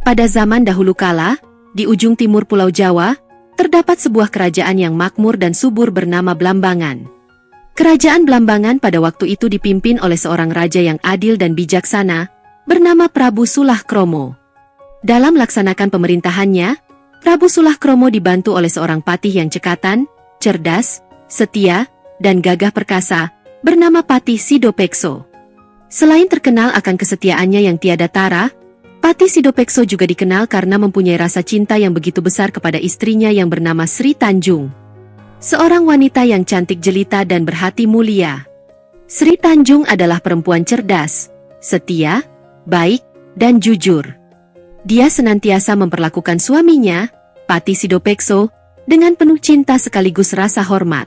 Pada zaman dahulu kala, di ujung timur Pulau Jawa, terdapat sebuah kerajaan yang makmur dan subur bernama Blambangan. Kerajaan Blambangan pada waktu itu dipimpin oleh seorang raja yang adil dan bijaksana, bernama Prabu Sulah Kromo. Dalam melaksanakan pemerintahannya, Prabu Sulah Kromo dibantu oleh seorang patih yang cekatan, cerdas, setia, dan gagah perkasa, bernama Patih Sidopekso. Selain terkenal akan kesetiaannya yang tiada tara, Patih Sidopekso juga dikenal karena mempunyai rasa cinta yang begitu besar kepada istrinya yang bernama Sri Tanjung. Seorang wanita yang cantik jelita dan berhati mulia. Sri Tanjung adalah perempuan cerdas, setia, baik, dan jujur. Dia senantiasa memperlakukan suaminya, Patih Sidopekso, dengan penuh cinta sekaligus rasa hormat.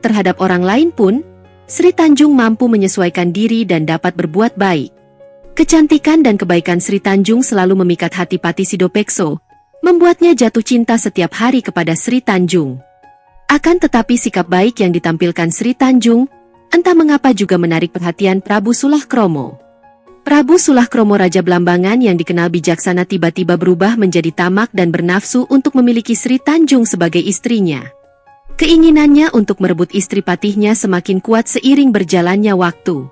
Terhadap orang lain pun, Sri Tanjung mampu menyesuaikan diri dan dapat berbuat baik. Kecantikan dan kebaikan Sri Tanjung selalu memikat hati Patih Sidopekso, membuatnya jatuh cinta setiap hari kepada Sri Tanjung. Akan tetapi sikap baik yang ditampilkan Sri Tanjung, entah mengapa juga menarik perhatian Prabu Sulah Kromo. Prabu Sulah Kromo Raja Blambangan yang dikenal bijaksana tiba-tiba berubah menjadi tamak dan bernafsu untuk memiliki Sri Tanjung sebagai istrinya. Keinginannya untuk merebut istri patihnya semakin kuat seiring berjalannya waktu.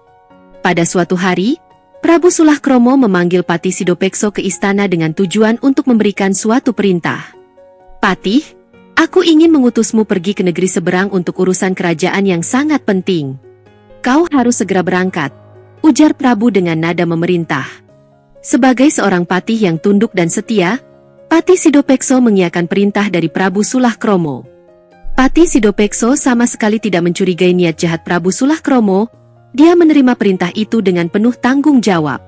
Pada suatu hari, Prabu Sulah Kromo memanggil Patih Sidopekso ke istana dengan tujuan untuk memberikan suatu perintah. "Patih, aku ingin mengutusmu pergi ke negeri seberang untuk urusan kerajaan yang sangat penting. Kau harus segera berangkat," ujar Prabu dengan nada memerintah. Sebagai seorang patih yang tunduk dan setia, Patih Sidopekso mengiyakan perintah dari Prabu Sulah Kromo. Patih Sidopekso sama sekali tidak mencurigai niat jahat Prabu Sulah Kromo. Dia menerima perintah itu dengan penuh tanggung jawab.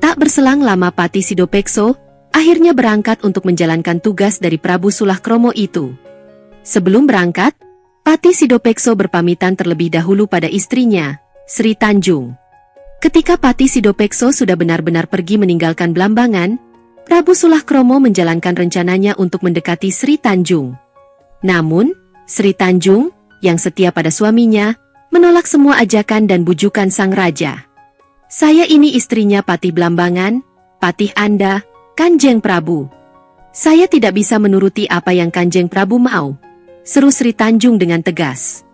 Tak berselang lama Patih Sidopekso akhirnya berangkat untuk menjalankan tugas dari Prabu Sulah Kromo itu. Sebelum berangkat, Patih Sidopekso berpamitan terlebih dahulu pada istrinya, Sri Tanjung. Ketika Patih Sidopekso sudah benar-benar pergi meninggalkan Blambangan, Prabu Sulah Kromo menjalankan rencananya untuk mendekati Sri Tanjung. Namun, Sri Tanjung, yang setia pada suaminya, menolak semua ajakan dan bujukan sang raja. "Saya ini istrinya Patih Blambangan, patih Anda, Kanjeng Prabu. Saya tidak bisa menuruti apa yang Kanjeng Prabu mau," seru Sri Tanjung dengan tegas.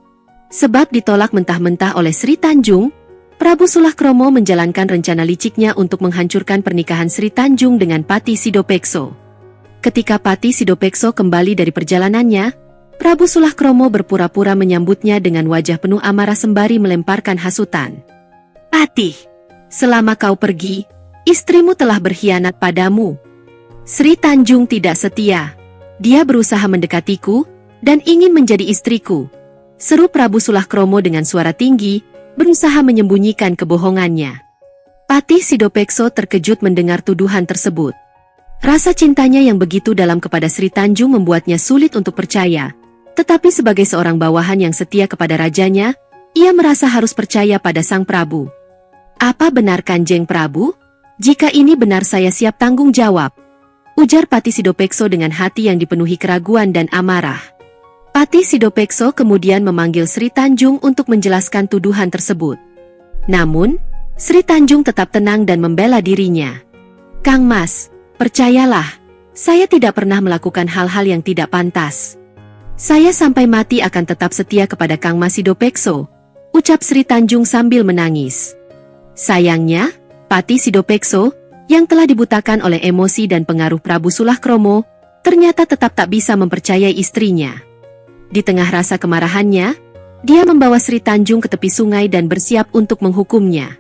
Sebab ditolak mentah-mentah oleh Sri Tanjung, Prabu Sulah Kromo menjalankan rencana liciknya untuk menghancurkan pernikahan Sri Tanjung dengan Patih Sidopekso. Ketika Patih Sidopekso kembali dari perjalanannya, Prabu Sulah Kromo berpura-pura menyambutnya dengan wajah penuh amarah sembari melemparkan hasutan. "Patih, selama kau pergi, istrimu telah berkhianat padamu. Sri Tanjung tidak setia. Dia berusaha mendekatiku dan ingin menjadi istriku," seru Prabu Sulah Kromo dengan suara tinggi, berusaha menyembunyikan kebohongannya. Patih Sidopekso terkejut mendengar tuduhan tersebut. Rasa cintanya yang begitu dalam kepada Sri Tanjung membuatnya sulit untuk percaya. Tetapi sebagai seorang bawahan yang setia kepada rajanya, ia merasa harus percaya pada sang Prabu. "Apa benar Kanjeng Prabu? Jika ini benar saya siap tanggung jawab," ujar Patih Sidopekso dengan hati yang dipenuhi keraguan dan amarah. Patih Sidopekso kemudian memanggil Sri Tanjung untuk menjelaskan tuduhan tersebut. Namun, Sri Tanjung tetap tenang dan membela dirinya. "Kang Mas, percayalah, saya tidak pernah melakukan hal-hal yang tidak pantas. Saya sampai mati akan tetap setia kepada Kang Mas Sidopekso," ucap Sri Tanjung sambil menangis. Sayangnya, Patih Sidopekso, yang telah dibutakan oleh emosi dan pengaruh Prabu Sulah Kromo, ternyata tetap tak bisa mempercayai istrinya. Di tengah rasa kemarahannya, dia membawa Sri Tanjung ke tepi sungai dan bersiap untuk menghukumnya.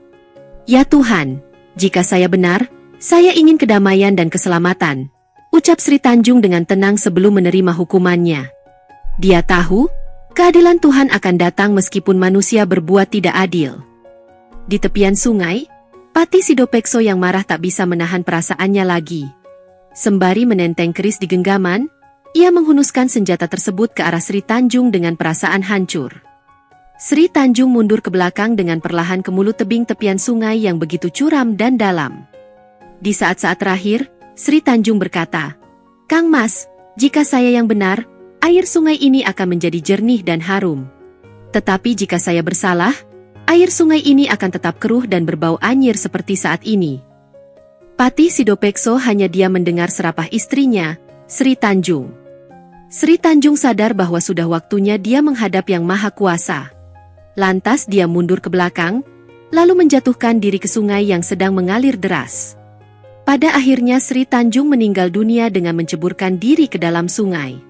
"Ya Tuhan, jika saya benar, saya ingin kedamaian dan keselamatan," ucap Sri Tanjung dengan tenang sebelum menerima hukumannya. Dia tahu, keadilan Tuhan akan datang meskipun manusia berbuat tidak adil. Di tepian sungai, Patih Sidopekso yang marah tak bisa menahan perasaannya lagi. Sembari menenteng keris di genggaman, ia menghunuskan senjata tersebut ke arah Sri Tanjung dengan perasaan hancur. Sri Tanjung mundur ke belakang dengan perlahan ke mulut tebing tepian sungai yang begitu curam dan dalam. Di saat-saat terakhir, Sri Tanjung berkata, "Kang Mas, jika saya yang benar, air sungai ini akan menjadi jernih dan harum. Tetapi jika saya bersalah, air sungai ini akan tetap keruh dan berbau anyir seperti saat ini." Patih Sidopekso hanya diam mendengar serapah istrinya, Sri Tanjung. Sri Tanjung sadar bahwa sudah waktunya dia menghadap Yang Maha Kuasa. Lantas dia mundur ke belakang, lalu menjatuhkan diri ke sungai yang sedang mengalir deras. Pada akhirnya Sri Tanjung meninggal dunia dengan menceburkan diri ke dalam sungai.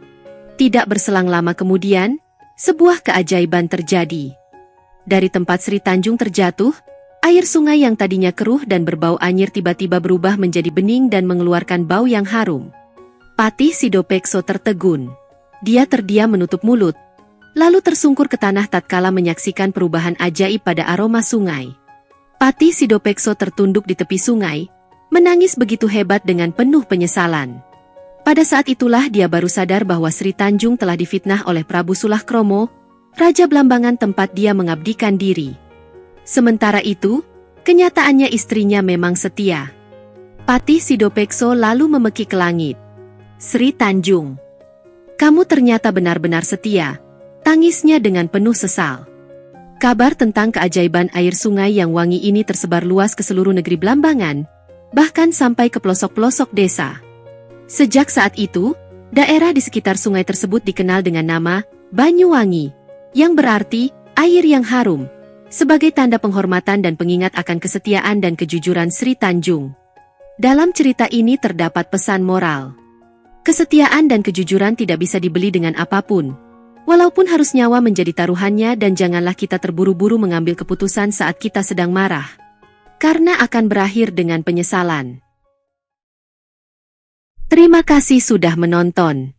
Tidak berselang lama kemudian, sebuah keajaiban terjadi. Dari tempat Sri Tanjung terjatuh, air sungai yang tadinya keruh dan berbau anyir tiba-tiba berubah menjadi bening dan mengeluarkan bau yang harum. Patih Sidopekso tertegun. Dia terdiam menutup mulut, lalu tersungkur ke tanah tatkala menyaksikan perubahan ajaib pada aroma sungai. Patih Sidopekso tertunduk di tepi sungai, menangis begitu hebat dengan penuh penyesalan. Pada saat itulah dia baru sadar bahwa Sri Tanjung telah difitnah oleh Prabu Sulakromo, Raja Blambangan tempat dia mengabdikan diri. Sementara itu, kenyataannya istrinya memang setia. Patih Sidopekso lalu memekik ke langit. Sri Tanjung, kamu ternyata benar-benar setia, tangisnya dengan penuh sesal. Kabar tentang keajaiban air sungai yang wangi ini tersebar luas ke seluruh negeri Blambangan, bahkan sampai ke pelosok-pelosok desa. Sejak saat itu, daerah di sekitar sungai tersebut dikenal dengan nama Banyuwangi, yang berarti air yang harum, sebagai tanda penghormatan dan pengingat akan kesetiaan dan kejujuran Sri Tanjung. Dalam cerita ini terdapat pesan moral. Kesetiaan dan kejujuran tidak bisa dibeli dengan apapun. Walaupun harus nyawa menjadi taruhannya, dan janganlah kita terburu-buru mengambil keputusan saat kita sedang marah. Karena akan berakhir dengan penyesalan. Terima kasih sudah menonton.